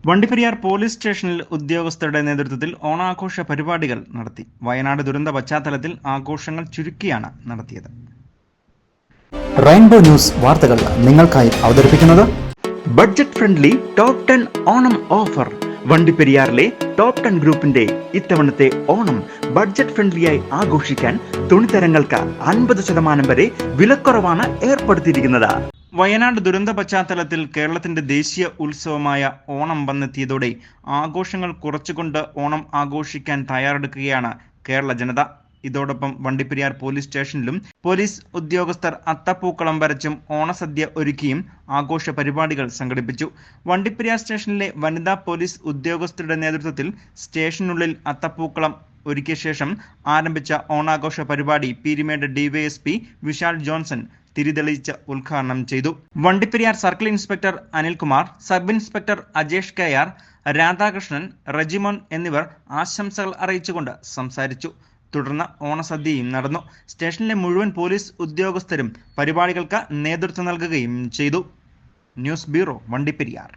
Vandiperiyar police സ്റ്റേഷനിൽ ഉദ്യോഗസ്ഥരുടെ നേതൃത്വത്തിൽ ഓണാഘോഷ പരിപാടികൾ നടത്തി. വയനാട് ദുരന്ത പശ്ചാത്തലത്തിൽ ആഘോഷങ്ങൾ ചുരുക്കിയാണ് നടത്തിയത്. റെയിൻബോ ന്യൂസ് വാർത്തകൾ നിങ്ങൾക്കായി അവതരിപ്പിക്കുന്നത് budget friendly top 10 Onam offer. വണ്ടിപ്പെരിയാറിലെ ടോപ്പ് 10 ഗ്രൂപ്പിന്റെ ഇത്തവണത്തെ ഓണം ബഡ്ജറ്റ് ഫ്രണ്ട്ലിയായി ആഘോഷിക്കാൻ തുണിത്തരങ്ങൾക്ക് 50% വരെ വിലക്കുറവാണ് ഏർപ്പെടുത്തിയിരിക്കുന്നത്. വയനാട് ദുരന്ത പശ്ചാത്തലത്തിൽ കേരളത്തിന്റെ ദേശീയ ഉത്സവമായ ഓണം വന്നെത്തിയതോടെ ആഘോഷങ്ങൾ കുറച്ചുകൊണ്ട് ഓണം ആഘോഷിക്കാൻ തയ്യാറെടുക്കുകയാണ് കേരള ജനത. ഇതോടൊപ്പം വണ്ടിപ്പെരിയാർ പോലീസ് സ്റ്റേഷനിലും പോലീസ് ഉദ്യോഗസ്ഥർ അത്തപ്പൂക്കളം വരച്ചും ഓണസദ്യ ഒരുക്കിയും ആഘോഷ പരിപാടികൾ സംഘടിപ്പിച്ചു. വണ്ടിപ്പെരിയാർ സ്റ്റേഷനിലെ വനിതാ പോലീസ് ഉദ്യോഗസ്ഥരുടെ നേതൃത്വത്തിൽ സ്റ്റേഷനുള്ളിൽ അത്തപ്പൂക്കളം ഒരുക്കിയ ശേഷം ആരംഭിച്ച ഓണാഘോഷ പരിപാടി പീരിമേട് ഡിവൈഎസ്പി വിശാൽ ജോൺസൺ തിരിതെളിയിച്ച് ഉദ്ഘാടനം ചെയ്തു. Vandiperiyar circle inspector Anilkumar, sub inspector Ajesh KR, Radhakrishnan, Rejimon എന്നിവർ ആശംസകൾ അറിയിച്ചുകൊണ്ട് സംസാരിച്ചു. തുടർന്ന് ഓണസദ്യയും നടന്നു. സ്റ്റേഷനിലെ മുഴുവൻ പോലീസ് ഉദ്യോഗസ്ഥരും പരിപാടികൾക്ക് നേതൃത്വം നൽകുകയും ചെയ്തു. News bureau, Vandiperiyar.